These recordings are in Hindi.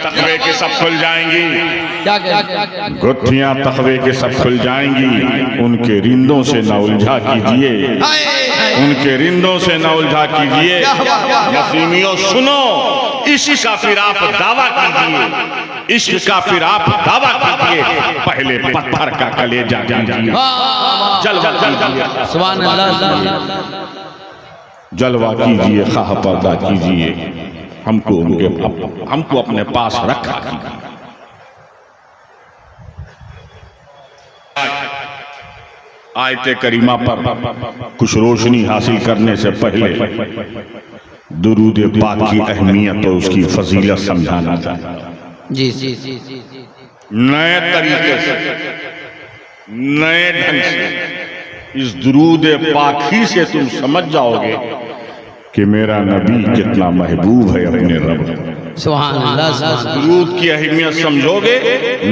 तकवे के सब खुल जाएंगी, क्या गुत्थियां तकवे के सब खुल जाएंगी। उनके रिंदों से न उलझा कीजिए, उनके रिंदों से न उलझा कीजिए। नसीमियों सुनो, इश्क का फिर आप दावा कीजिए, इश्क का फिर आप दावा कीजिए। पहले पत्थर का कलेजा कीजिए, जलवा कीजिए, सुभान अल्लाह, जलवा कीजिए, खाह पर्दा कीजिए। हमको अपने पास रखा कीजिए। आयते करीमा पर कुछ रोशनी हासिल करने से पहले दुरूद पाक की अहमियत और उसकी फजीलत समझाना चाहिए। जी नए तरीके से, नए ढंग से इस दुरूद पाक ही से तुम समझ जाओगे कि मेरा नबी कितना महबूब है अपने रब। सुभान अल्लाह, दुरूद की अहमियत समझोगे,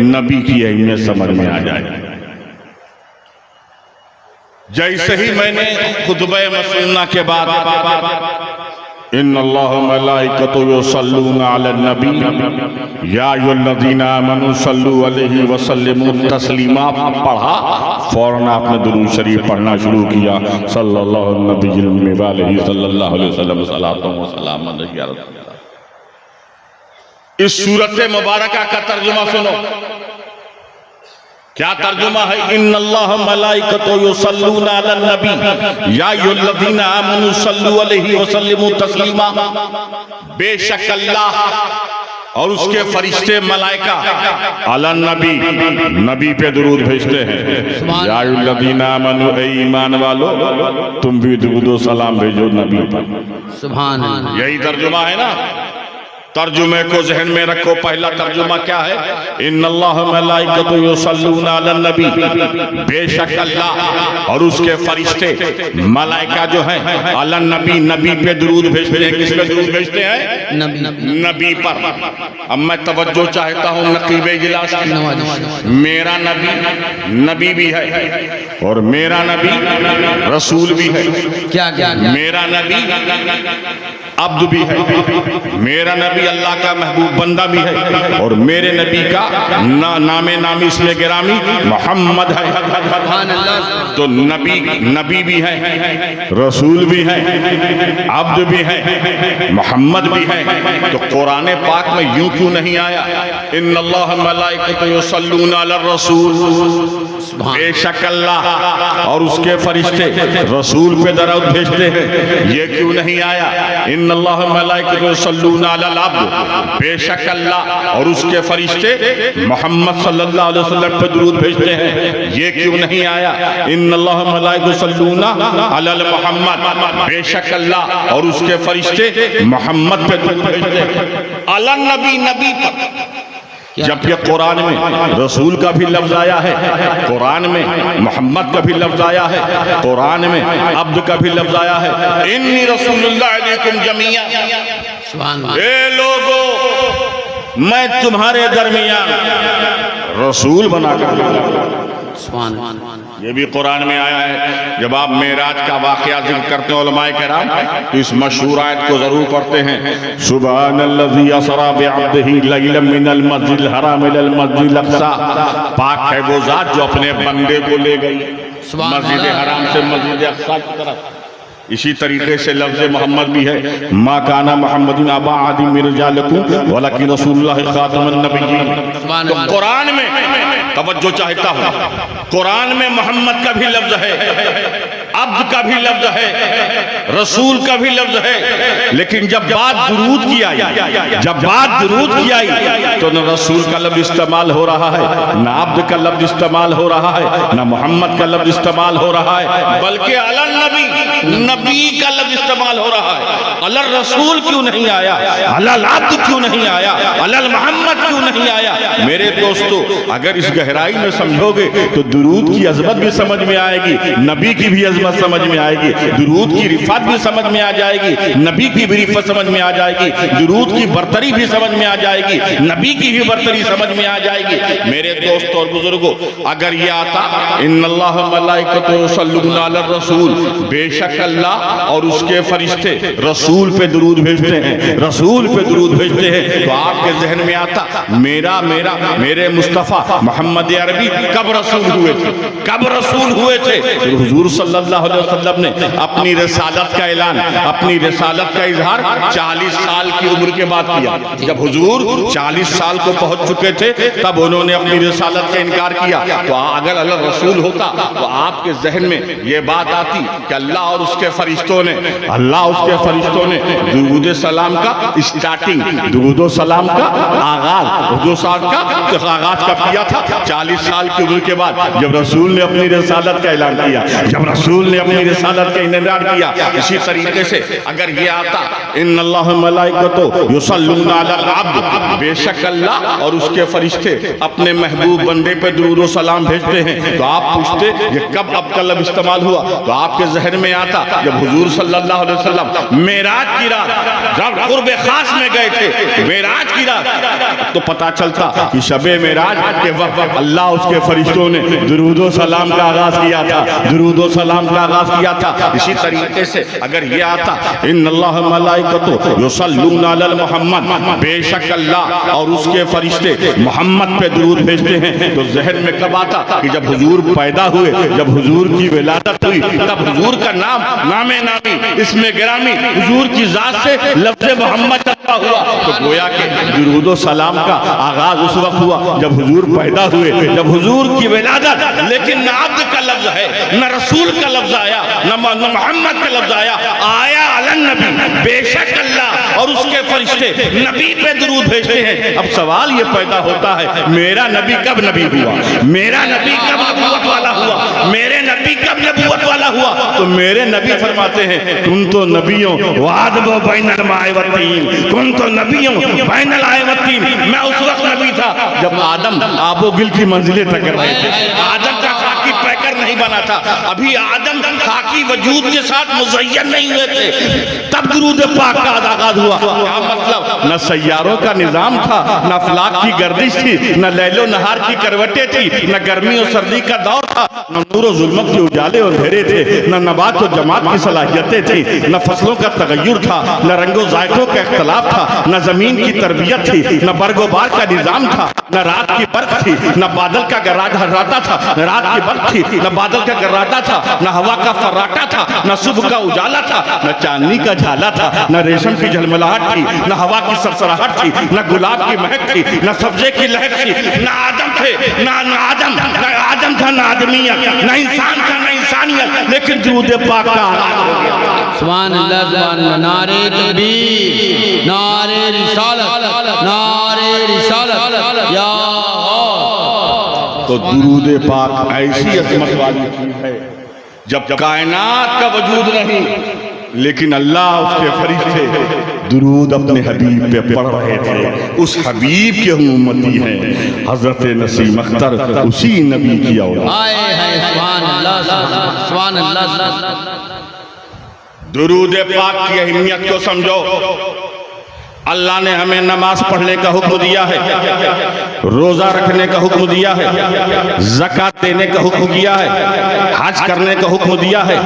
नबी की अहमियत समझ में आ जाएगी। जैसे ही मैंने खुतबा मसूना के बाद इन्नल्लाह व मलाइकतहु युसल्लूना अलन नबी या अय्युहल्लज़ीना आमनू सल्लू अलैहि व सल्लिमू तस्लीमा पढ़ा, फौरन आपने दुरूद शरीफ पढ़ना शुरू किया। सल्लल्लाहु अलैहि वसल्लम सलातो व सलाम अलैहि या रसूलल्लाह। इस सूरत मुबारका का तर्जुमा सुनो। क्या तर्जुमा है? इन्नल्लाह मलाइकतहु युसल्लूना अलन नबी या अय्युहल्लज़ीना आमनू सल्लू अलैहि व सल्लिमू तस्लीमा। बेशक अल्लाह और उसके फरिश्ते मलाइका अलन नबी, नबी पे दुरूद भेजते हैं। या अय्युहल्लज़ीना आमनू, ए ईमान वालो तुम भी दुरूद व सलाम भेजो नबी पर। सुभान अल्लाह, यही तर्जुमा है ना। तर्जुमे को जहन में रखो। पहला तर्जुमा क्या है? इन्नल्लाह मलाइकतहु युसल्लूना अलन नबी, बेशक अल्लाह और उसके फरिश्ते मलाइका जो हैं अलन नबी, नबी पे दुरूद भेजते हैं। किस पे दुरूद भेजते हैं? नबी पर। अब मैं तवज्जो चाहता हूँ नकीब इजलास की। मेरा नबी नबी भी है और मेरा नबी रसूल भी है। क्या मेरा नबी अब्द भी है, मेरा नबी अल्लाह का महबूब बंदा भी है और मेरे नबी का नामे नामी इसमें गिरामी मोहम्मद है। तो नबी भी है, रसूल भी है, अब्द भी है, मोहम्मद भी है। तो कुरान पाक में यूं क्यों नहीं आया इन्नल्लाह मलाइकतहु युसल्लूना अलर रसूल? बेशक अल्लाह और उसके फरिश्ते रसूल पे दरूद भेजते हैं, ये क्यों नहीं आया? इन्नल्लाह मलाइकतहु युसल्लूना अलल अब्द, बेशक अल्लाह और उसके फरिश्ते मोहम्मद सल्लल्लाहु अलैहि वसल्लम पे दुरूद भेजते हैं, ये क्यों नहीं आया? इन्नल्लाह मलाइकतहु युसल्लूना अलल मोहम्मद, बेशक अल्लाह और उसके फरिश्ते मोहम्मद पे दुरूद भेजते हैं। अलन नबी, नबी पर। जबकि कुरान में रसूल का भी लफ्ज आया है, कुरान में मोहम्मद का भी लफ्ज आया है, कुरान में अब्द का भी लफ्ज आया है। इन्नी रसूलुल्लाह अलैकुम जमीया, ए लोगो मैं तुम्हारे दरमियान रसूल बनाकर। ये भी कुरान में आया है। जब आप मेराज का वाकया जिक्र करते हैं उलमाए किराम, तो इस मशहूर आयत को जरूर पढ़ते हैं। सुब्हानल्लज़ी असरा बिअब्दिही लैलन मिनल मस्जिदिल हराम इलल मस्जिदिल अक़सा। पाक है वो जात जो अपने बंदे को ले गई मस्जिद हराम से मस्जिद अक़सा की तरफ। इसी तरीके से लफ्ज़ मोहम्मद भी है। मा काना मोहम्मदुन अबा आदि मिन रिजालिकुम वलाकिन रसूलुल्लाह खातमुन नबिय्यीन। तो कुरान में तवज्जो चाहता हूँ, कुरान में मोहम्मद का भी लफ्ज है, अब्द का भी लफ्ज है, रसूल का भी लफ्ज है। लेकिन जब बात दुरूद की आई, जब बात दुरूद की आई, तो न रसूल का लफ्ज इस्तेमाल हो रहा है, न अब्द का लफ्ज इस्तेमाल हो रहा है, न मोहम्मद का लफ्ज इस्तेमाल हो रहा है, बल्कि अलन नबी, नबी का लफ्ज इस्तेमाल हो रहा है। अलल रसूल क्यों नहीं आया? अलल अब्द क्यों नहीं आया? अलल मोहम्मद क्यों नहीं आया? मेरे दोस्तों, अगर इस गहराई में समझोगे तो दुरूद की अजमत भी समझ में आएगी, नबी की भी अजमत अजमत समझ में आएगी, दुरूद की रिफत भी समझ में आ जाएगी, नबी की भी रिफत समझ में आ जाएगी, दुरूद की बरतरी भी समझ में आ जाएगी, नबी की भी बरतरी समझ में आ जाएगी। मेरे दोस्त और बुजुर्गों, अगर ये आता इन्नल्लाह मलाइकतुहु युसल्लूना अला रसूल, बेशक अल्लाह और उसके फरिश्ते रसूल पे दुरूद भेजते हैं, रसूल पे दुरूद भेजते हैं, तो आपके जहन में आता मेरे मुस्तफ़ा मोहम्मद अरबी कब रसूल हुए थे, कब रसूल हुए थे? तो हुजूर सल्लल्लाहु अलैहि वसल्लम ने अपनी रिसालत का ऐलान, अपनी रिसालत का इजहार 40 साल की उम्र के बाद किया। जब हुजूर 40 साल को पहुंच चुके थे तब उन्होंने अपनी रिसालत का इनकार किया। तो अगर अल्लाह रसूल होता तो आपके जहन में ये बात आती कि अल्लाह और उसके फरिश्तों ने दुरूद सलाम का स्टार्टिंग, दुरूद सलाम का आगाज, हुजूर साहब का आगाज कब किया था? 40 साल की उम्र के बाद, जब रसूल ने अपनी रिसालत का ऐलान किया, जब रसूल ने अपनी रिसालत का ऐलान किया। इसी तरीके से अगर ये आता इन्नल्लाह मलाइकतुहु युसल्लूना अलल अब्द, बेशक अल्लाह और उसके फरिश्ते अपने महबूब बंदे पे दुरूद व सलाम भेजते हैं, तो आप पूछते ये कब आपका लफ्ज़ इस्तेमाल हुआ? तो आपके जहन में आता जब हुजूर सल्लल्लाहु अलैहि वसल्लम मेराज की रात, जब कुर्बे खास में गए थे, मेराज की रात, तो पता चलता कि शबे मेराज के वक्त अल्लाह उसके फरिश्तों ने दुरूद व सलाम का आगाज किया था, दुरूद व सलाम का आगाज किया था। इसी तरीके से अगर ये आता इन्नल्लाह मलाइकतुहु युसल्लूना अला मुहम्मद, बेशक अल्लाह और उसके फरिश्ते मोहम्मद पे दुरूद भेजते हैं, तो जहन में कब आता कि जब हुजूर पैदा हुए, जब हुजूर की विलादत हुई, तब हुजूर का नाम नामे नामी, इसमें गिरामी हुजूर की जात से लफ्ज़ मोहम्मद हुआ। तो गोया के दुरूद व सलाम का आगाज उस वक्त हुआ जब हुजूर पैदा हुए, जब हुजूर की विलादत, लेकिन न अब्द का लफ्ज है, न रसूल का लफ्ज आया, न मोहम्मद का लफ्ज आया, आया अलन नबी, बेशक अल्लाह और उसके फरिश्ते नबी पे दुरूद भेजते हैं। अब सवाल ये पैदा होता है मेरा नबी कब नबी हुआ, मेरा नबी कब नबूवत वाला हुआ, मेरे नबी कब नबूवत वाला हुआ? तो मेरे नबी फरमाते हैं तुम तो नबियों वादबो बैनल मायवतीन, तुम तो नबियों बैनल आयवतीन। मैं उस वक्त नबी था जब आदम आबोगिल की मंजिलें तक कर रहे थे, आदम का खाकी पैकर नहीं बना था, अभी आदम खाकी वजूद के साथ मुज़य्यन नहीं हुए थे, तब दुरूद पाक का आगाज हुआ। क्या मतलब? न सैयारों का निजाम था, न अफलाक की गर्दिश थी, न लैलो नहार की करवटें थी, न गर्मी और सर्दी का दौर था, न नूर और जुल्मत के उजाले और अंधेरे थे, न नबात और जमात की सलाहियतें थी, न फसलों का तगय्युर था, न रंगो जायकों का इख्तलाफ था, न जमीन की तरबियत थी, न बरगोबार का निजाम था, न रात की बर्फ थी, न बादल का गर्राटा था, न रात की बर्फ थी, न बादल का गर्राटा था, न हवा का फर्राटा था, न सुबह का उजाला था, न चांदनी का झाला था, न रेशम की झलमलाहट थी, न हवा की सरसराहट थी, न गुलाब की महक थी, न सब्जे की लहक थी, न आदम थे, न आदम था, न आदमियत, न इंसान था, न इंसानियत, लेकिन दुरूद पाक का सुभान अल्लाह, सुभान अल्लाह, नारे तकबीर, नारे रिसालत, नारे रिसालत, या तो दुरूद पाक ऐसी अजमत वाली चीज है जब कायनात का वजूद नहीं, लेकिन अल्लाह उसके फरिश्ते दुरूद अपने हबीब पे पढ़ रहे थे। उस हबीब के हम उम्मती हैं, हजरत नसीम अख्तर उसी नबी की औलाद। सुभान अल्लाह, सुभान अल्लाह। दुरूद पाक की अहमियत को समझो। अल्लाह ने हमें नमाज पढ़ने का हुक्म दिया है, रोजा रखने का हुक्म दिया है, ज़कात देने का हुक्म दिया है, हज करने का हुक्म दिया है,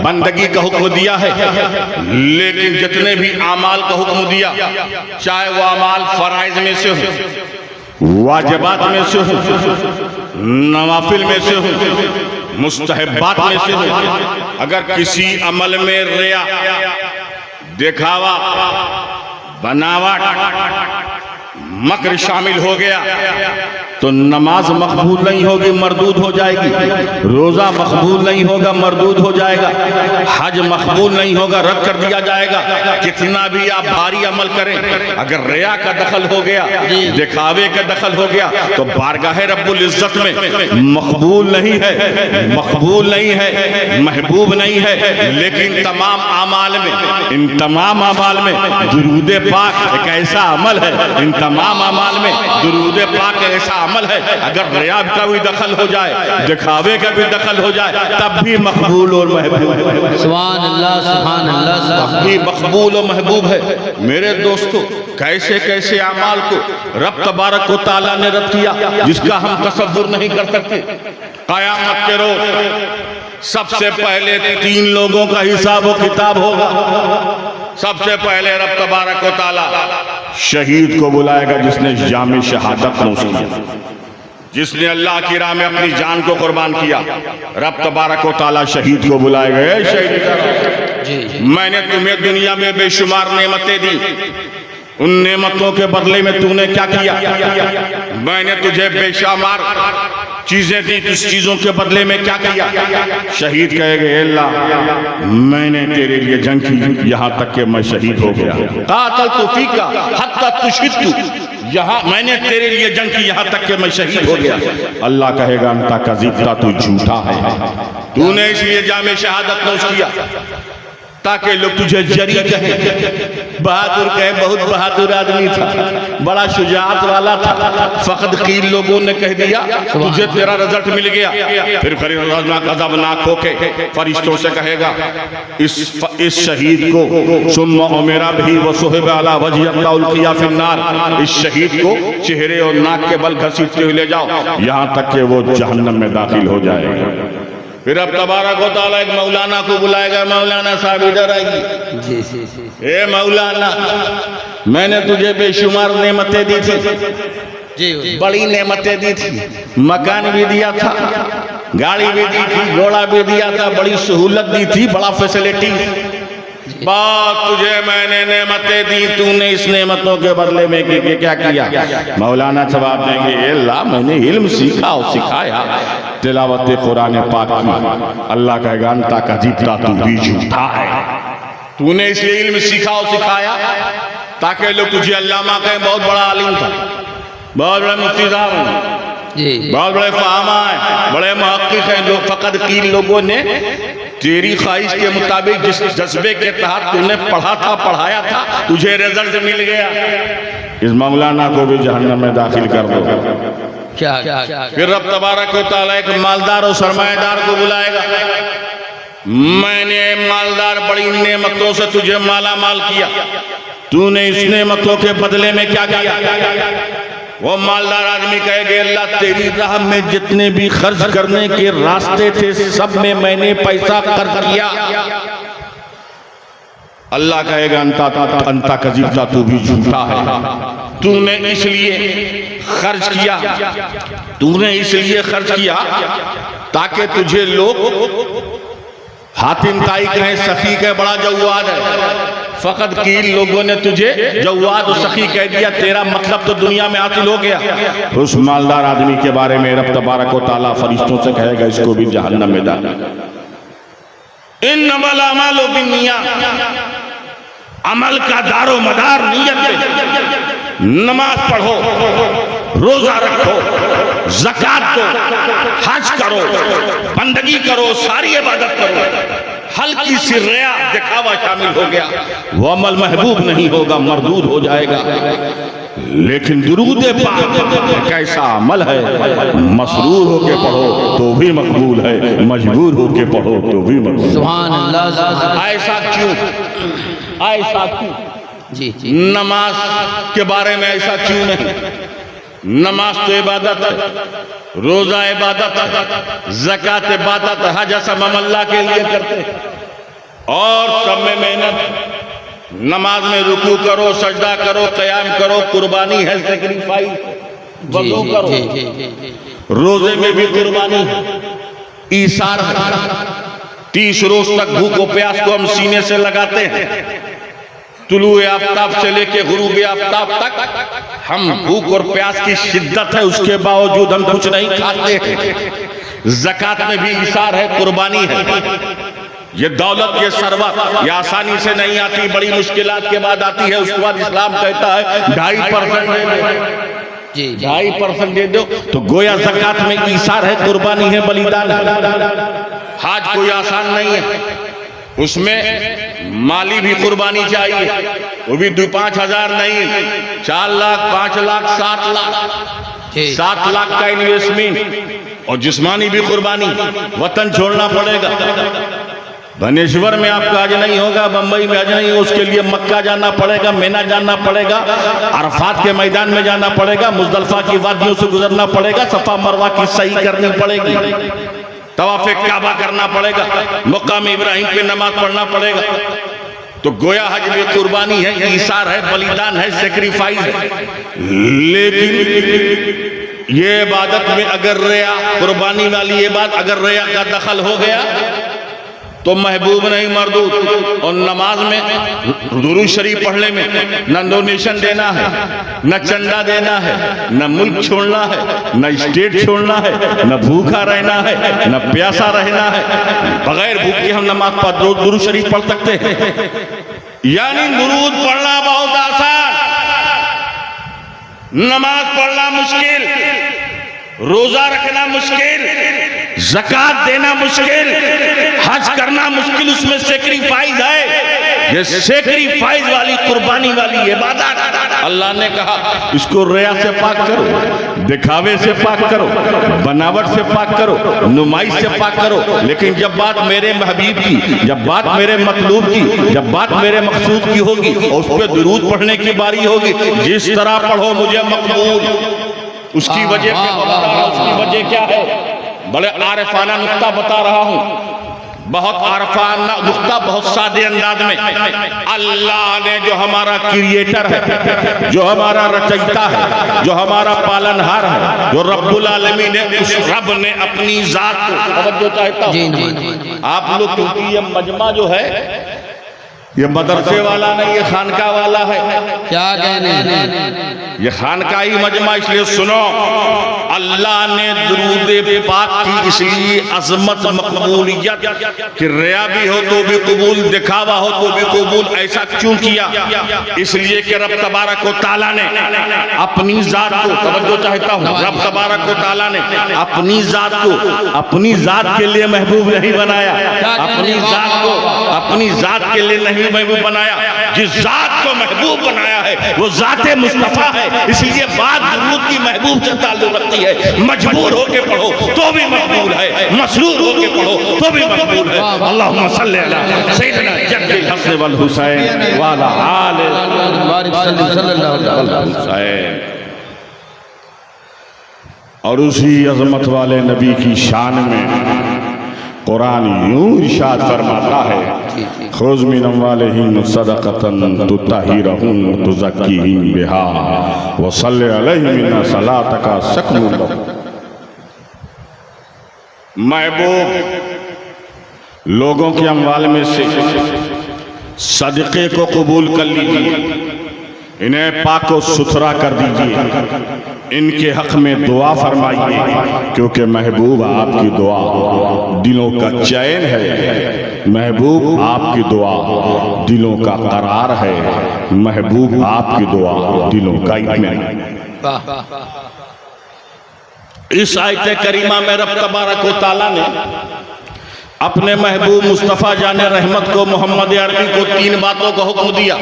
बंदगी का हुक्म दिया है। लेकिन जितने भी आमाल का हुक्म दिया, चाहे वो आमाल फराइज में से हो, वाजिबात में से हो, नवाफिल में से हो, मुस्तहब्बात में से हो, अगर किसी अमल में रिया, दिखावा, बनावट, मक्र शामिल हो गया तो नमाज मकबूल नहीं होगी, मरदूद हो जाएगी। रोजा मकबूल नहीं होगा, मरदूद हो जाएगा। हज मकबूल नहीं होगा, रद्द कर दिया जाएगा। कितना भी आप भारी अमल करें, अगर रिया का दखल हो गया, दिखावे का दखल हो गया, तो बारगाह रब्बुल इज्जत में मकबूल नहीं है, मकबूल नहीं है, महबूब नहीं है। लेकिन तमाम अमाल में, इन तमाम अमाल में दुरूद पाक एक ऐसा अमल है, इन तमाम अमाल में दुरूद पाक एक ऐसा अमल है। अगर रियाब का भी दखल हो जाए, दिखावे का भी दखल हो जाए, तब भी मकबूल और महबूब, सुभान अल्लाह, सुभान अल्लाह, तब भी मकबूल और महबूब है। मेरे दोस्तों, कैसे कैसे अमाल को रब तबारक व तआला ने रद्द किया जिसका हम तसव्वुर नहीं कर सकते। क़यामत के रोज सबसे पहले 3 लोगों का हिसाब व किताब होगा। सबसे पहले रब तबारक व तआला शहीद को बुलाएगा जिसने जाम शहादत नोश किया, जिसने अल्लाह की राह में अपनी जान को कुर्बान किया। रब तबारक व तआला शहीद को बुलाएगा, ए शहीद, मैंने तुम्हें दुनिया में बेशुमार नेमतें दी, उन नेमतों के बदले में तूने क्या किया? मैंने तुझे बेशुमार चीजें दी, उस चीजों के बदले में क्या किया? शहीद कहेगा, अल्लाह मैंने तेरे लिए जंग की, यहाँ तक कि मैं शहीद हो गया। क़ातलतु फ़ीका हत्ता तुशितु, यहाँ मैंने तेरे लिए जंग की, यहाँ तक कि मैं शहीद हो गया। अल्लाह कहेगा, अंता कज़िबता, तू झूठा है, तूने इसलिए जामे शहादत नोश किया ताकि लोग तुझे जरी कहें, बहादुर कहे, बहुत बहादुर आदमी था, बड़ा शुजाअत वाला था। फकद कील लोगों ने कह दिया तुझे तेरा रिजल्ट मिल गया। फिर ग़ज़बनाक होके फरिश्तों से कहेगा, इस शहीद को सुम्मा उमिरा भी व सुहिब अला वजहि उल्क़िया फिन्नार, इस शहीद को चेहरे और नाक के बल घसीटते हुए ले जाओ यहाँ तक कि वो जहन्नम में दाखिल हो जाएगा। फिर अब तबारक व तआला एक मौलाना को बुलाएगा, मौलाना साहब इधर आइए। ए मौलाना, मैंने तुझे बेशुमार नेमतें दी थी, बड़ी नेमतें दी थी, मकान भी दिया था, गाड़ी भी दी थी, घोड़ा भी दिया था, बड़ी सहूलत दी थी, बड़ा फैसिलिटी। बात तुझे मैंने नेमतें दी, तूने इस नेमतों के बदले में क्या किया? मौलाना जवाब देंगे, अल्लाह मैंने इल्म सीखा और सिखाया, तिलावत कुरान पाक की। अल्लाह कहेगा, अंता कज़िबता, तू भी झूठा है, तूने इसलिए इल्म सीखा और सिखाया ताकि लोग तुझे अल्लामा कहें, बहुत बड़ा आलिम था, बहुत बड़ा मुफ्ती साहब, बहुत बड़े फाहमा है, बड़े मुहक्किक हैं। लोग फकत कील लोगों ने तेरी ख्वाहिश के मुताबिक जिस जज्बे के तहत तूने पढ़ा था, पढ़ाया था, तुझे रिजल्ट मिल गया, इस मौलाना को भी जहन्नम में दाखिल कर दो। क्या फिर रब तबारक व तआला एक मालदार और सरमाएदार को बुलाएगा, मैंने मालदार बड़ी नेमतों से तुझे माला माल किया, तूने इस नेमतों के बदले में क्या किया? वो मालदार आदमी कहेगा, अल्लाह तेरी राह में जितने भी खर्च करने के रास्ते थे सब में मैंने पैसा खर्च किया। अल्लाह कहेगा, अंता कज़िबता, तू भी झूठा है, तूने इसलिए खर्च किया, तूने इसलिए खर्च किया ताकि तुझे लोग हातिम ताई कहें, सखी कहे, बड़ा जव्वाद है। फकत कील लोगों ने तुझे जव्वाद और सखी कह दिया, तेरा मतलब तो दुनिया में हासिल हो गया। उस मालदार आदमी के बारे में रब तबारक व तआला फरिश्तों से कहेगा, इसको भी जहन्नम में डाल। इन्नमल अमालु बिन्नियात, अमल का दारो मदार नियत है। नमाज पढ़ो, रोजा रखो, ज़कात दो, हज करो, बंदगी करो, सारी इबादत करो, हल्की सी रिया दिखावा शामिल हो गया, वो अमल महबूब नहीं होगा, मरदूद हो जाएगा। लेकिन दुरूद पाक कैसा अमल है, मसरूर होके पढ़ो तो भी मकबूल है, मजबूर होके पढ़ो तो भी मकबूल। सुभान अल्लाह। ऐसा क्यों? ऐसा क्यों? जी, नमाज के बारे में ऐसा क्यों नहीं? नमाज तो इबादत है, रोजा इबादत है, ज़कात इबादत है, हज सब हम अल्लाह के लिए करते हैं और सब में मेहनत। नमाज में रुकू करो, सजदा करो, क़याम करो, कुर्बानी है, सेक्रीफाइस, वज़ू करो। रोजे में भी कुर्बानी है, ईसार है। 30 रोज तक भूख और प्यास को हम सीने से लगाते हैं, तुलुए आफ्ताब से लेके गुरूबे आफ्ताब तक हम भूख और प्यास की शिद्दत है, उसके बावजूद हम कुछ नहीं खाते हैं। ज़कात में भी इशार है, कुर्बानी है। ये दौलत, ये सरवत, ये आसानी से नहीं आती, बड़ी मुश्किलात के बाद आती है। उसके बाद इस्लाम कहता है 2.5% दे दो, 2.5% दे दो, तो गोया ज़कात में इशार है, कुर्बानी है, बलिदान है। हज कोई आसान नहीं है, उसमें माली भी कुर्बानी चाहिए, वो भी 5,000 नहीं, 4 लाख, 5 लाख, 7 लाख। ठीक। 7 लाख का इन्वेस्टमेंट और जिस्मानी भी कुर्बानी, वतन छोड़ना पड़ेगा। भनेश्वर में आपका हज नहीं होगा, बंबई में हज नहीं होगा, उसके लिए मक्का जाना पड़ेगा, मेना जाना पड़ेगा, अरफात के मैदान में जाना पड़ेगा, मुजदलफा की वादियों से गुजरना पड़ेगा, सफा मरवा की सही करनी पड़ेगी, तवाफ़े काबा करना पड़ेगा, मुकाम इब्राहिम पे नमाज पढ़ना पड़ेगा। तो गोया हज में कुर्बानी है, ईसार है, बलिदान है, सेक्रीफाइस है। लेकिन ये इबादत में अगर रिया, कुर्बानी वाली ये बात अगर रिया का दखल हो गया तो महबूब नहीं मरदूद। और नमाज में दुरूद शरीफ पढ़ने में न डोनेशन देना है, न चंदा देना है, न मुल्क छोड़ना है, न स्टेट छोड़ना है, न भूखा रहना है, न प्यासा रहना है। बगैर भूख के हम नमाज पढ़ दुरूद शरीफ पढ़ सकते हैं। यानी दुरूद पढ़ना बहुत आसान, नमाज पढ़ना मुश्किल, रोजा रखना मुश्किल, ज़कात देना मुश्किल, हज करना मुश्किल, उसमें सेक्रीफाइस है। ये सेक्रीफाइस वाली, कुर्बानी वाली इबादत अल्लाह ने कहा इसको रिया से पाक करो, दिखावे से पाक करो, बनावट से पाक करो, नुमाइश से पाक करो। लेकिन जब बात मेरे महबूब की, जब बात मेरे मतलूब की, जब बात मेरे मकसूद की होगी और उस पर दुरूद पढ़ने की बारी होगी, जिस तरह पढ़ो मुझे मकबूल। उसकी वजह उसकी वजह क्या है? बड़े आरिफाना नुक्ता बता रहा हूं, बहुत आरिफाना नुक्ता, बहुत सादे अंदाज में। अल्लाह ने जो हमारा क्रिएटर है, जो हमारा रचयिता है, जो हमारा पालनहार है, जो रब्बुल आलमीन है, उस रब ने अपनी जात को, तवज्जो चाहता हूं आप लोग, क्योंकि ये मजमा जो है ये मदरसे वाला नहीं, ये खानका वाला है। क्या कहने, ये खानकाही मजमा, इसलिए सुनो। अल्लाह ने दुरूद पाक की इसलिए अजमत, मकबूलियत कि रिया भी हो तो भी कबूल, दिखावा हो तो भी कबूल, ऐसा क्यों किया? इसलिए कि रब तबारक व तआला ने अपनी जात को, तवज्जो चाहता हूँ, रब तबारक व तआला ने अपनी जात को अपनी जात के लिए महबूब नहीं बनाया, अपनी जात को अपनी जात के लिए नहीं महबूब बनाया। जिस जात को महबूब बनाया है वो जाते मुस्तफा है। इसलिए बात दुरूद की महबूब से ताल्लुक रखती है। मजबूर होके पढ़ो तो भी मकबूल है, मसरूर होके पढ़ो तो भी मकबूल है। अल्लाहुम्मा सल्ली अला सय्यिदना जद्दिल हसन वल हुसैन व अला आले हुसैन। और उसी अजमत वाले नबी की शान में कुरान यूं इरशाद फरमाता है, खुज़ मिन अम्वालिहिम सदक़तन तुत्तहिरुहुम तुज़क्कीहिम बिहा व सल्लि अलैहिम इन्ना सलातका सकनुन लहुम। महबूब, लोगों के अम्वाल में से सदक़े को कबूल कर लीजिए, इन्हें पाक व सुथरा कर दीजिए, इनके हक में दुआ फरमाइए, क्योंकि महबूब आपकी दुआ दिलों का चैन है, महबूब आपकी दुआ दिलों का करार है, महबूब आपकी दुआ दिलों का इत्मीनान। इस आयत करीमा में रब तबारक व तआला ने अपने महबूब मुस्तफ़ा जाने रहमत को, मोहम्मद अरबी को 3 बातों का हुक्म दिया।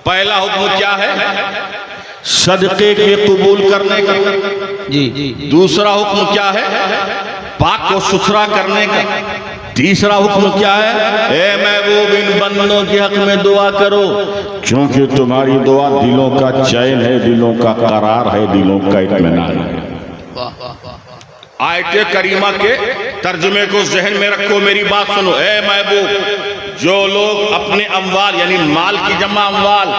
पहला हुक्म क्या है? सदक़े के कबूल करने का। जी। दूसरा हुक्म क्या है? पाक को सुथरा करने का। तीसरा हुक्म क्या है? ए महबूब, इन बंदों के हक में दुआ करो, क्योंकि तुम्हारी दुआ दिलों का चैन है, दिलों का करार है, दिलों का इत्मीनान है। आयत करीमा के तर्जुमे को जहन में रखो, मेरी बात सुनो। ए महबूब, जो लोग अपने अम्वाल यानी माल की जमा अम्वाल,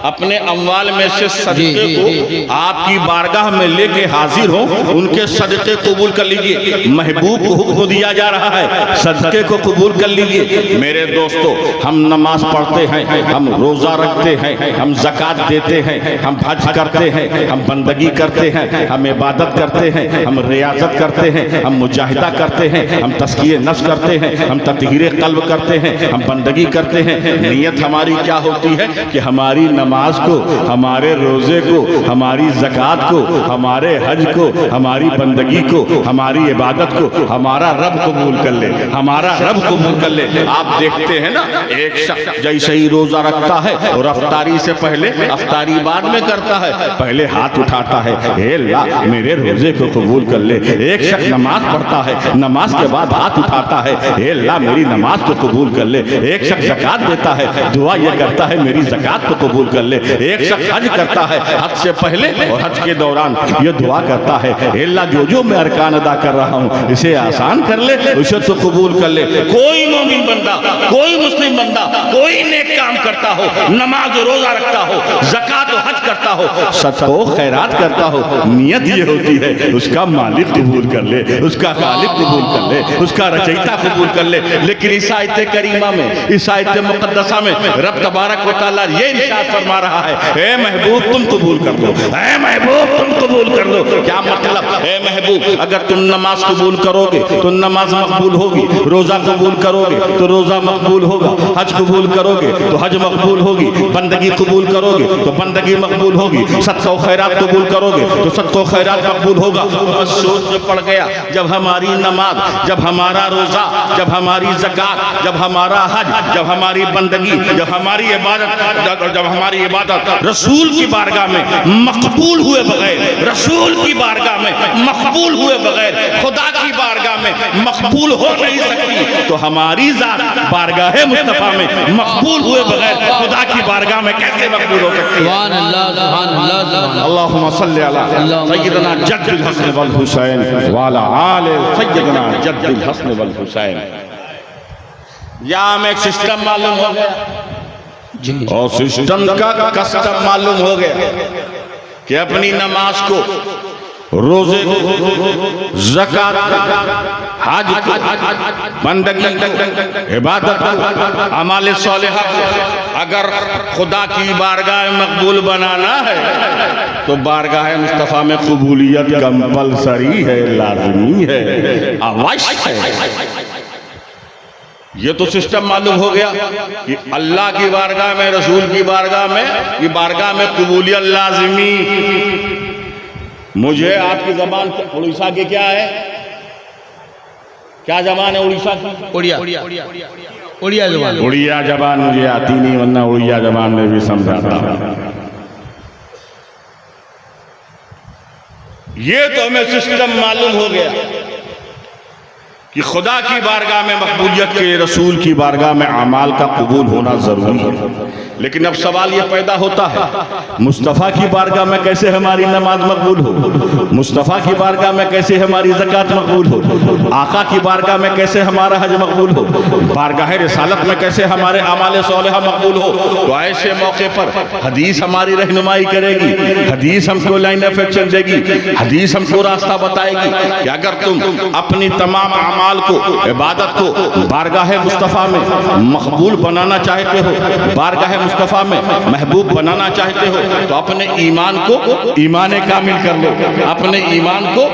अपने अम्वाल में से सदक़े को आपकी बारगाह में लेके हाजिर हो, उनके सदक़े कबूल कर लीजिए। महबूब को हुक्म दिया जा रहा है सदक़े को कबूल कर लीजिए। मेरे दोस्तों, हम नमाज पढ़ते हैं, हम रोज़ा रखते हैं, हम ज़कात देते हैं, हम हज करते हैं, हम बंदगी करते हैं, हम इबादत करते हैं, हम रियाजत करते हैं, हम मुजाहिदा करते हैं, हम तस्किये नफ्स करते हैं, हम तत्हीरे क़ल्ब करते हैं, हम बंदगी करते हैं। नीयत हमारी क्या होती है कि हमारी नमाज को, हमारे रोजे को, हमारी ज़कात को, हमारे हज को, हमारी बंदगी को, हमारी इबादत को हमारा रब कबूल कर ले, हमारा रब कबूल कर ले। आप देखते हैं ना, एक शख्स जैसे ही रोजा रखता है और अफ्तारी से पहले, अफ्तारी बाद में करता है, पहले हाथ उठाता है, हे अल्लाह मेरे रोजे को कबूल कर ले। एक शख्स नमाज पढ़ता है, नमाज के बाद हाथ उठाता है, हे अल्लाह मेरी नमाज को कबूल कर ले। एक शख्स ज़कात देता है, दुआ ये करता है मेरी ज़कात को कबूल कर ले। एक शख्स हज करता है, हज से पहले और हज के दौरान ये दुआ करता है, हे अल्लाह जो जो मैं अरकान अदा कर रहा हूँ इसे आसान कर ले, उसे तो कबूल कर ले। कोई मोमिन बंदा, कोई मुस्लिम बंदा, कोई नेक काम करता हो, नमाज रोजा रखता हो, ज़कात हज करता हो, सदको खैरात करता हो, नियत ये होती है उसका मालिक कबूल कर ले, उसका खालिक कबूल कर ले, उसका रचयिता कबूल कर ले। लेकिन इस आयत करीमा में, इस आयत मुक़द्दसा में रब तबारक व तआला ये इरशाद फरमा रहा है, ए महबूब तुम कबूल कर लो, ए महबूब तुम कबूल कर लो। क्या मतलब? ए महबूब अगर तुम नमाज कबूल करोगे तो नमाज मकबूल होगी, रोजा कबूल करोगे तो रोजा मकबूल होगा, हज कबूल करोगे तो हज मकबूल होगी, बंदगी कबूल करोगे तो बंदगी मकबूल होगी, सदका खैरात कबूल करोगे तो सदका खैरात मकबूल होगा। बस सोच पड़ गया, जब हमारी नमाज, जब हमारा रोजा, जब हमारी ज़कात, जब हमारा हज, जब हमारी बंदगी, जब हमारी इबादत रसूल की बारगाह में मकबूल हुए बगैर, रसूल की बारगाह में मकबूल हुए बगैर खुदा की बारगाह में मकबूल हो नहीं सकती, तो हमारी जात बारगाह मुस्तफा में मकबूल हुए बगैर खुदा की बारगाह में कैसे मकबूल हो सकती है? सुभान अल्लाह, सुभान अल्लाह। अल्लाहुम्मा सल्ली अला सय्यदना जद्दिल हसन वल हुसैन व अला आले सय्यदना जद्दिल हसन वल हुसैन। या हमें एक सिस्टम मालूम हो गया जी, और सिस्टम का कस्टम मालूम हो गया कि अपनी नमाज को, रोजे को, ज़कात को, हज को, बंदगी को, इबादत को, अमाल सालिहा को अगर खुदा की बारगाह में मकबूल बनाना है तो बारगाह मुस्तफ़ा में कबूलियत कंपलसरी है, लाज़मी है, अवश्य है। ये तो सिस्टम मालूम हो गया कि अल्लाह की बारगाह में, रसूल की बारगाह में, ये बारगाह में कबूलियत लाज़मी। मुझे आपकी जबान उड़ीसा की क्या है, क्या जबान है उड़ीसा की? उड़िया, उड़िया जबान, उड़िया जबान मुझे आती नहीं, वरना उड़िया जबान में भी समझाता हूं। ये तो हमें सिस्टम मालूम हो गया कि खुदा की बारगाह में मकबूलियत के, रसूल की बारगाह में अमाल का कबूल होना जरूरी है। लेकिन अब सवाल ये पैदा होता है, मुस्तफ़ा की बारगाह में कैसे हमारी नमाज मकबूल हो, मुस्तफ़ा की बारगाह में कैसे हमारी ज़कात मकबूल हो, आका की बारगाह में कैसे हमारा हज मकबूल हो, बारगाह रिसालत में कैसे हमारे अमाल सालिहा मकबूल हो। तो ऐसे मौके पर हदीस हमारी रहनुमाई करेगी, हदीस हमको लाइन ऑफ एक्शन देगी, हदीस हमको रास्ता बताएगी कि अगर तुम अपनी तमाम अमाल को, इबादत को बारगाह मुस्तफ़ा में मकबूल बनाना चाहते हो, बारगाह मुस्तफ़ा में महबूब बनाना चाहते हो, तो अपने ईमान को ईमान कामिल कर लो, अपने ईमान को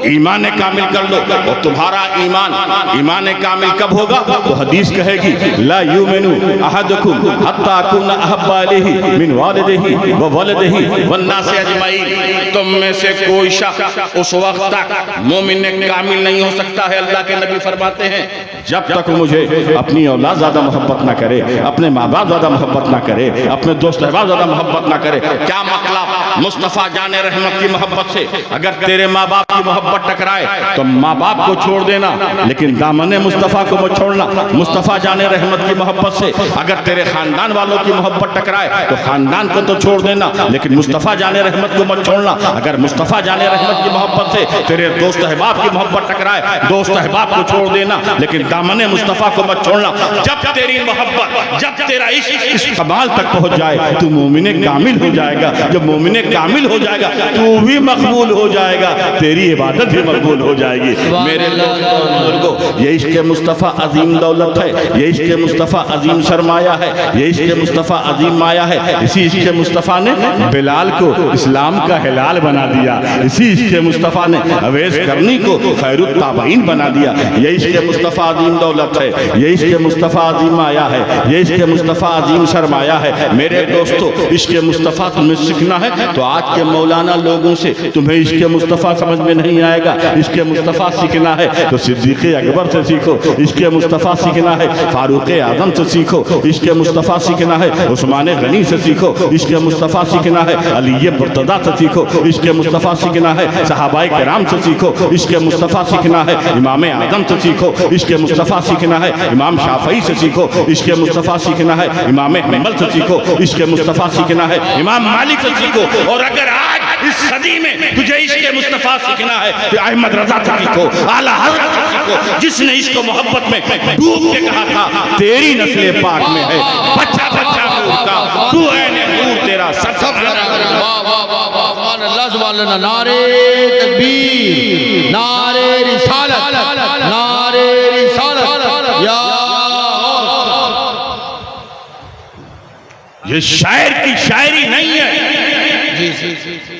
ईमान कामिल कर लो। और तुम्हारा ईमान ईमान कामिल कब होगा? तो हदीस कहेगी, ला युमिनु अहदुकुम हत्ता अकूना अहब्बा इलैहि मिन वालिदिही व वलदिही वन नासि अजमईन। तुम में से कोई शख्स उस वक्त तक मोमिन कामिल नहीं हो सकता है, अल्लाह के नबी फरमाते हैं, जब तक मुझे अपनी औलाद ज़्यादा मोहब्बत ना करे, अपने माँ बाप ज़्यादा मोहब्बत ना करे, अपने दोस्त अहबाब ज़्यादा मोहब्बत ना करे। क्या मतलब? मुस्तफ़ा जाने रहमत की मोहब्बत से अगर तेरे माँ बाप की मोहब्बत टकराए तो माँ बाप को छोड़ देना, लेकिन दामने मुस्तफ़ा को मत छोड़ना। मुस्तफ़ा जाने रहमत की मोहब्बत से अगर तेरे खानदान वालों की मोहब्बत टकराए तो खानदान को तो छोड़ देना, लेकिन मुस्तफ़ा जाने रहमत को मत छोड़ना। अगर मुस्तफ़ा जाने रहमत की मोहब्बत से तेरे दोस्त अहबाब की मोहब्बत टकराए, दोस्त अहबाब को छोड़ देना, लेकिन दामने मुस्तफ़ा को मत छोड़ना। जब तेरी मोहब्बत, जब तेरा इश्क इस कमाल तक पहुंच जाए तू मोमिन कामिल हो जाएगा। जब मोमिन कामिल हो जाएगा तू भी मकबूल हो जाएगा, तेरी इबादत मेहनत ही मकबूल हो जाएगी। मेरे दोस्तों बुजुर्गों, ये इश्क़ मुस्तफ़ा अजीम दौलत है, ये इश्क़ मुस्तफ़ा अजीम सरमाया है, ये इश्क़ मुस्तफ़ा अजीम माया है। इसी इश्क़ मुस्तफ़ा ने बिलाल को इस्लाम का हिलाल बना दिया, इसी इश्क़ मुस्तफ़ा ने अवैस करनी को खैरुत ताबईन बना दिया। ये इश्क़ मुस्तफ़ा अजीम दौलत है, ये इश्क़ मुस्तफ़ा अजीम माया है, ये इश्क़ मुस्तफ़ा अजीम सरमाया है। मेरे दोस्तों, इश्क़ मुस्तफ़ा तुम्हें सीखना है तो आज के मौलाना लोगों से तुम्हें इश्क़ मुस्तफ़ा समझ में नहीं आएगा। इश्क़ मुस्तफ़ा सीखना है तो सिद्दीक़ अकबर से सीखो, इश्क़ मुस्तफ़ा सीखना है फारूक आज़म से सीखो, इश्क़ मुस्तफ़ा सीखना है उस्मान गनी से सीखो, इश्क़ मुस्तफ़ा सीखना है अली मुर्तज़ा से सीखो, इश्क़ मुस्तफ़ा सीखना है सहाबाए किराम से सीखो, इश्क़ मुस्तफ़ा सीखना है इमाम आज़म से सीखो, इश्क़ मुस्तफ़ा सीखना है इमाम शाफ़ई से सीखो, इश्क़ मुस्तफ़ा सीखना है इमाम हम्बल से सीखो, इश्क़ मुस्तफ़ा सीखना है इमाम मालिक से सीखो। और अगर आज इस सदी में तुझे इश्क़ मुस्तफ़ा सीखना है तो अहमद रज़ा से सीखो, आला हज़रत से सीखो, जिसने इश्क़ मोहब्बत में डूब के कहा था तेरी नस्ल पाक में है बच्चा बच्चा नूर का, तू है नूर तेरा सब। अल्लाह सुभान अल्लाह। नारे तकबीर, नारे रिसालत, नारे रिसालत। या ये शायर की शायरी नहीं है,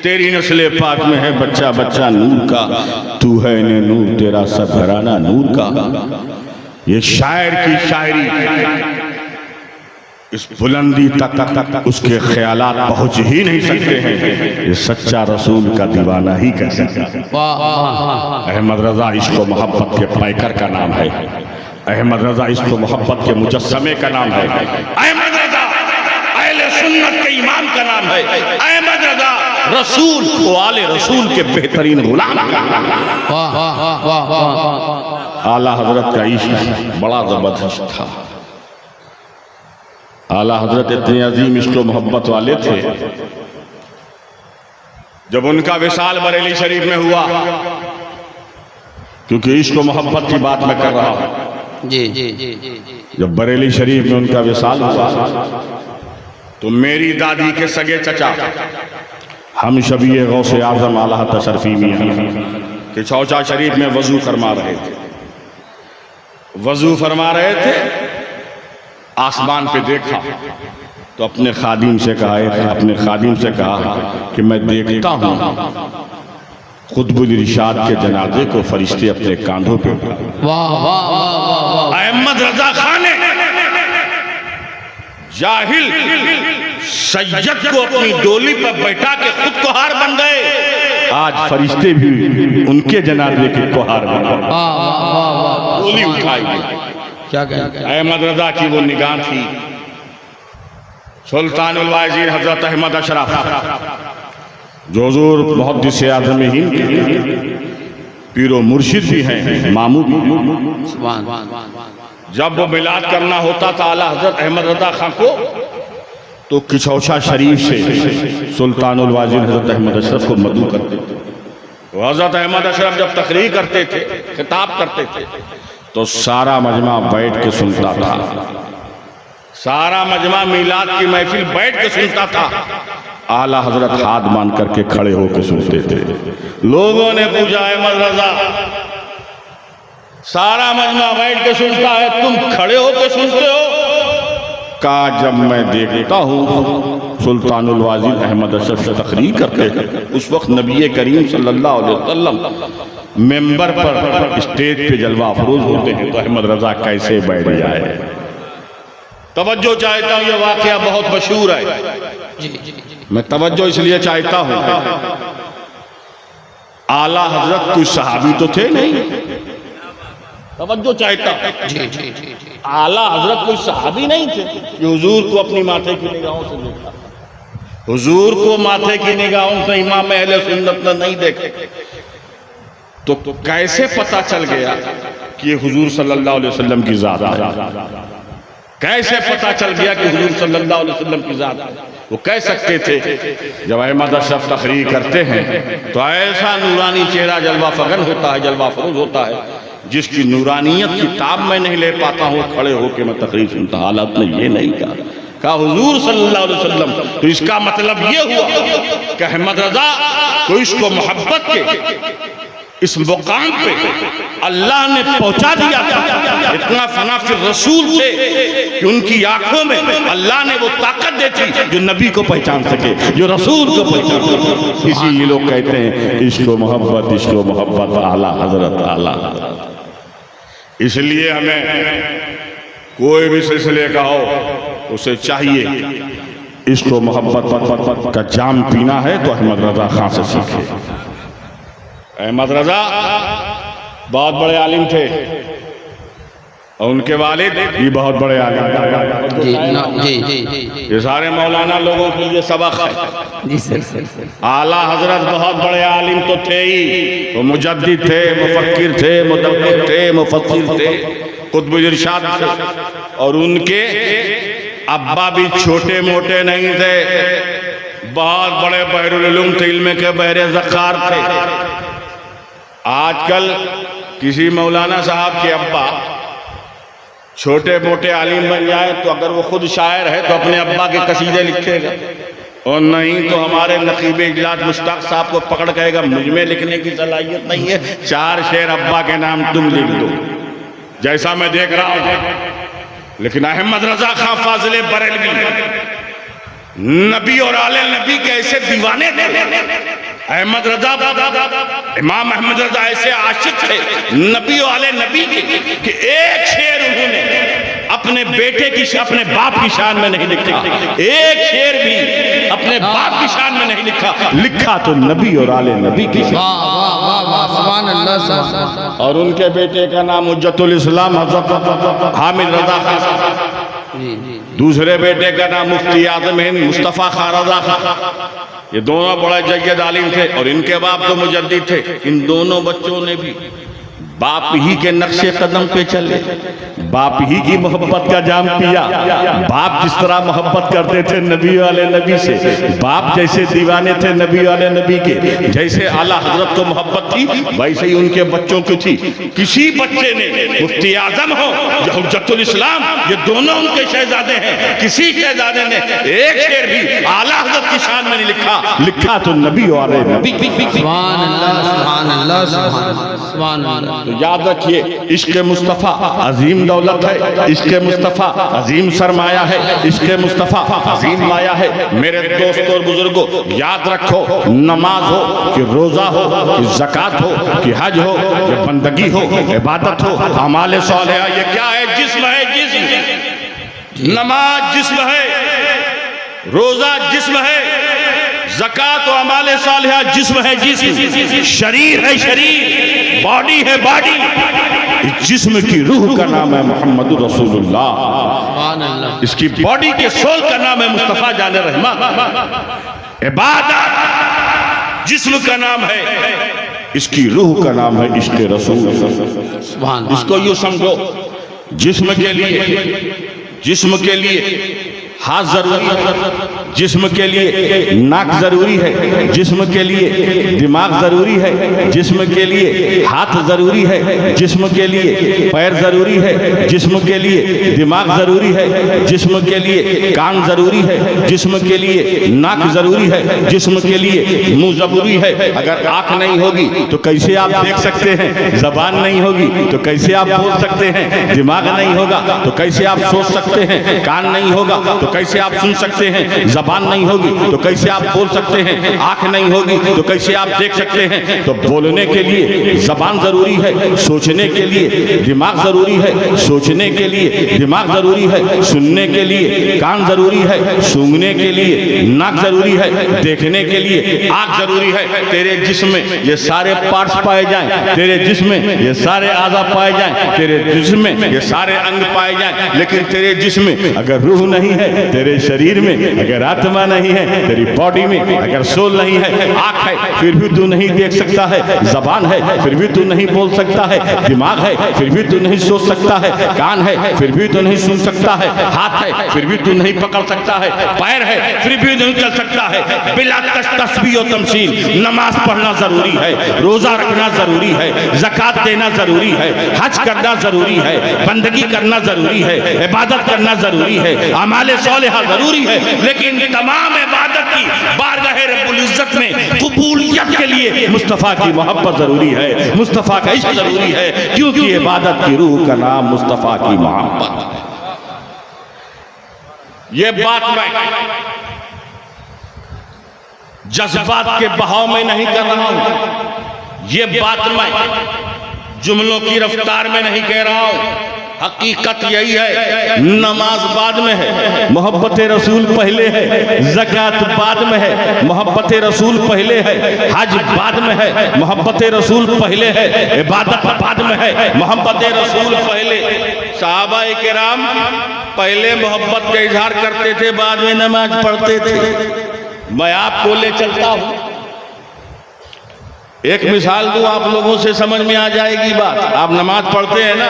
तेरी नस्ल पाक में है बच्चा बच्चा नूर का, तू है ने नूर तेरा सब घराना नूर का। ये शायर की शायरी इस बुलंदी तक उसके ख्यालात पहुंच ही नहीं सकते हैं, ये सच्चा रसूल का दीवाना ही कह सकता है। अहमद रजा इश्क़ मोहब्बत के पैकर का नाम है, अहमद रजा इश्क़ मोहब्बत के मुजस्समे का नाम है, अहमद रजा अहले सुन्नत के इमाम का नाम है, अहमद रजा रसूल व आले रसूल के बेहतरीन गुलाम का नाम है। आला हजरत का इश्क़ बड़ा जबरदस्त था। आला हजरत इतने अजीम इश्क़ मोहब्बत वाले थे, जब उनका विसाल बरेली शरीफ में हुआ, क्योंकि इश्क़ मोहब्बत की बात मैं कर रहा हूं, जब बरेली शरीफ में उनका विसाल हुआ तो मेरी दादी के सगे चचा हम शबीए गौसे आज़म आला तशरफी मियां के चौचा शरीफ में वजू फरमा रहे थे, वजू फरमा रहे थे, आसमान पे देखा तो अपने खादिम से कहा कि मैं देखता हूँ खुतबुल इरशाद के जनाजे को फरिश्ते अपने कांधों पे उठा। अहमद रजा खान ने जाहिल सैयद को अपनी डोली पर बैठा के खुद कोहार बन गए, आज फरिश्ते भी उनके जनाजे के कोहार बन गए, डोली उठाई। अहमद रजा की वो निगाह थी। सुल्तानुल वाइज़ीन हजरत अहमद अशरफ जो हुज़ूर मुहद्दिस आज़म हिंद के पीरो मुर्शिद भी हैं, मामू भी, जब वो मिलाद करना होता था आला हजरत अहमद रजा खां को तो किचौछा शरीफ से सुल्तानुल वाइज़ीन हजरत अहमद अशरफ को मदू करते थे। हजरत अहमद अशरफ जब तकरीर करते थे, खिताब करते थे तो सारा मजमा बैठ के सुनता था, सारा मजमा मिलाद की महफिल बैठ के सुनता था। आला हजरत हाथ मान करके खड़े होकर सुनते थे। लोगों ने पूछा अहमद रजा सारा मजमा बैठ के सुनता है, तुम खड़े होकर सुनते हो? कहा जब मैं देखता हूँ सुल्तानुल वाइज़ीन अहमद अशरफ से तकरीर करते हैं, उस वक्त नबी करीम सल्लल्लाहु अलैहि वसल्लम मेंबर पर स्टेज पे जलवा अफरोज होते हैं, तो अहमद रजा कैसे बैठ जाए। तवज्जो चाहता हूँ, ये वाकया बहुत मशहूर है, मैं तवज्जो इसलिए चाहता हूँ, आला हजरत कोई सहाबी तो थे नहीं, तवज्जो चाहता हूँ, आला हजरत कोई सहाबी नहीं थे कि हुजूर को अपनी माथे की निगाहों से देखा, हुजूर को माथे की निगाहों से इमाम अहले सुन्नत ने नहीं देखे, तो कैसे पता चल गया कि ये हुजूर सल्लल्लाहु अलैहि वसल्लम की ज़ात है? कैसे पता चल गया कि हुजूर सल्लल्लाहु अलैहि वसल्लम की ज़ात है? वो कह सकते थे जब अहमद अशरफ तकरीर करते हैं तो ऐसा नूरानी चेहरा जलवा फगन होता है, जलवा फरोज होता है, जिसकी नूरानियत की ताब मैं नहीं ले पाता हूँ, खड़े होकर मैं तकरीर सुनता। हालात ने ये नहीं कहा हुजूर सल्लल्लाहु अलैहि वसल्लम, तो इसका मतलब ये हुआ कि अहमद रजा को इसको मोहब्बत के इस मुकाम पे अल्लाह ने पहुंचा दिया था। इतना फना फिर रसूल थे कि उनकी आंखों में अल्लाह ने वो ताकत दी थी जो नबी को पहचान सके, जो रसूल को पहचान सके। इसीलिए लोग कहते हैं इश्क व मोहब्बत आला हजरत आला। इसलिए हमें कोई भी सिलसिले का हो उसे चाहिए इश्क व मोहब्बत का जाम पीना है तो अहमद रजा खां से सीखे। अहमद रजा बहुत बड़े आलिम थे और उनके वालिद भी बहुत बड़े आलिम। ये सारे मौलाना लोगों के लिए सबक है। आला हजरत बहुत बड़े आलिम तो थे ही, वो मुजद्दिद थे, मुफक्किर थे, मुदब्बिर थे, मुफस्सिर थे, कुतुब इरशाद थे। और उनके अब्बा भी छोटे मोटे नहीं थे, बहुत बड़े बहरुल उलूम थे, इल्म के बहरे ज़खार थे। आजकल किसी मौलाना साहब के अब्बा छोटे मोटे आलिम बन जाए तो अगर वो खुद शायर है तो अपने अब्बा के कसीदे लिखेगा, और नहीं तो हमारे नकीब इजलास मुश्ताक साहब को पकड़ कहेगा मुझ में लिखने की सलाहियत नहीं है, 4 शेर अब्बा के नाम तुम लिख दो, जैसा मैं देख रहा हूं। लेकिन अहमद रजा खां फाजिले बरेलवी नबी और आले नबी के ऐसे दीवाने थे। अहमद रजा, इमाम अहमद रजा ऐसे आशिक थे नबी और आले नबी के कि एक शेर उन्होंने अपने बेटे की, अपने बाप की शान में नहीं लिखा, एक शेर भी अपने बाप की शान में नहीं लिखा, लिखा तो नबी और आले नबी की शान। सुभान अल्लाह। और उनके बेटे का नाम हुज्जतुल इस्लाम हज़रत हामिद रजा खां, दूसरे बेटे का नाम मुफ्ती आज़म हिंद मुस्तफ़ा खां रजा खां। ये दोनों बड़े जय्यद आलिम थे और इनके बाप तो मुजद्दिद थे। इन दोनों बच्चों ने भी बाप ही के नक्शे कदम पे चले, बाप ही की मोहब्बत का जाम पिया। बाप जिस तरह मोहब्बत करते थे नबी वाले नबी से, बाप जैसे दीवाने थे नबी वाले नबी के, जैसे आला हजरत को मोहब्बत थी वैसे ही उनके बच्चों को थी। किसी बच्चे ने मुफ्ती आजम हो या हुज्जतुल इस्लाम, ये दोनों उनके शहजादे हैं, किसी शहजादे ने एक शेर भी आला हजरत की शान में नहीं लिखा, लिखा तो नबी वाले नबी। सुभान अल्लाह, सुभान अल्लाह, सुभान अल्लाह। तो याद रखिए इश्क़ मुस्तफ़ा अजीम दौलत है, इश्क़ मुस्तफ़ा अजीम सरमाया है, इश्क़ मुस्तफ़ा अजीम माया है। मेरे दोस्तों और बुजुर्गों, याद रखो, नमाज हो कि रोज़ा हो कि ज़कात हो कि हज हो कि बंदगी हो, इबादत हो, अमाल सालिहा, ये क्या है? जिस्म है, जिस्म। नमाज जिस्म है, रोज़ा जिस्म है, ज़कात और अमाल सालिहा जिस्म है, जिस्म। शरीर है, शरीर, बॉडी है, बॉडी। इस जिस्म की रूह का नाम है मोहम्मद रसूलुल्लाह। सुभान अल्लाह। इसकी बॉडी के सोल का नाम है मुस्तफ़ा जान रहमान। इबादत जिस्म का नाम है, इसकी रूह का नाम है इश्क़ रसूल। सुभान। इसको यूं समझो, जिस्म के लिए हाथ जरूरी है, जिस्म के लिए नाक जरूरी है, जिस्म के लिए दिमाग जरूरी है, जिस्म के लिए हाथ जरूरी है, जिस्म के लिए पैर जरूरी है, जिस्म के लिए दिमाग जरूरी है, जिस्म के लिए कान जरूरी है, जिस्म के लिए नाक जरूरी है, जिस्म के लिए मुंह जरूरी है। अगर आंख नहीं होगी तो कैसे आप देख सकते हैं? जबान नहीं होगी तो कैसे आप बोल सकते हैं? दिमाग नहीं होगा तो कैसे आप सोच सकते हैं? कान नहीं होगा तो कैसे आप सुन सकते हैं? जबान नहीं होगी तो कैसे आप बोल सकते हैं? आंख नहीं होगी तो कैसे आप देख सकते हैं? तो बोलने के लिए जबान जरूरी है, सोचने के लिए दिमाग जरूरी है, सोचने के लिए दिमाग जरूरी है, सुनने के लिए कान जरूरी है, सूंघने के लिए नाक जरूरी है, देखने के लिए आंख जरूरी है। तेरे जिस्म में ये सारे पार्ट्स पाए जाएं, तेरे जिस्म में ये सारे आज़ा पाए जाएं, तेरे जिस्म में ये सारे अंग पाए जाएं, लेकिन तेरे जिस्म में अगर रूह नहीं है, तेरे शरीर में अगर आत्मा नहीं है, तेरी बॉडी में अगर सोल नहीं है, आंख है फिर भी तू नहीं देख सकता है, जबान है फिर भी तू नहीं बोल सकता है, दिमाग है फिर भी तू नहीं सोच सकता है, कान है फिर भी तू नहीं सुन सकता है, हाथ है फिर भी तू नहीं पकड़ सकता है, पैर है फिर भी नहीं चल सकता है। बिला तस्बीह और तमसील नमाज पढ़ना जरूरी है, रोजा रखना जरूरी है, ज़कात देना जरूरी है, हज करना जरूरी है, बंदगी करना जरूरी है, इबादत करना जरूरी है, अमाल सौलिहा जरूरी है, लेकिन तमाम इबादत की बारगाह रब्बुल इज्जत में कबूलियत के लिए मुस्तफ़ा की मोहब्बत जरूरी है, मुस्तफ़ा का इश्क जरूरी है, क्योंकि इबादत की रूह का नाम मुस्तफ़ा की मोहब्बत। ये बात मैं जज्बात के बहाव में नहीं कर रहा हूं, ये बात मैं जुमलों की रफ्तार में नहीं कह रहा हूं। हकीकत यही है, नमाज बाद में है, मोहब्बत रसूल पहले है, ज़कात बाद में है, मोहब्बत रसूल पहले है, हज बाद में है, मोहब्बत रसूल पहले है, इबादत बाद में है, मोहब्बत रसूल पहले। सहाबाए किराम पहले मोहब्बत का इजहार करते थे, बाद में नमाज पढ़ते थे। मैं आपको ले चलता हूं, एक मिसाल दूं, आप लोगों से समझ में आ जाएगी बात। आप नमाज पढ़ते हैं ना,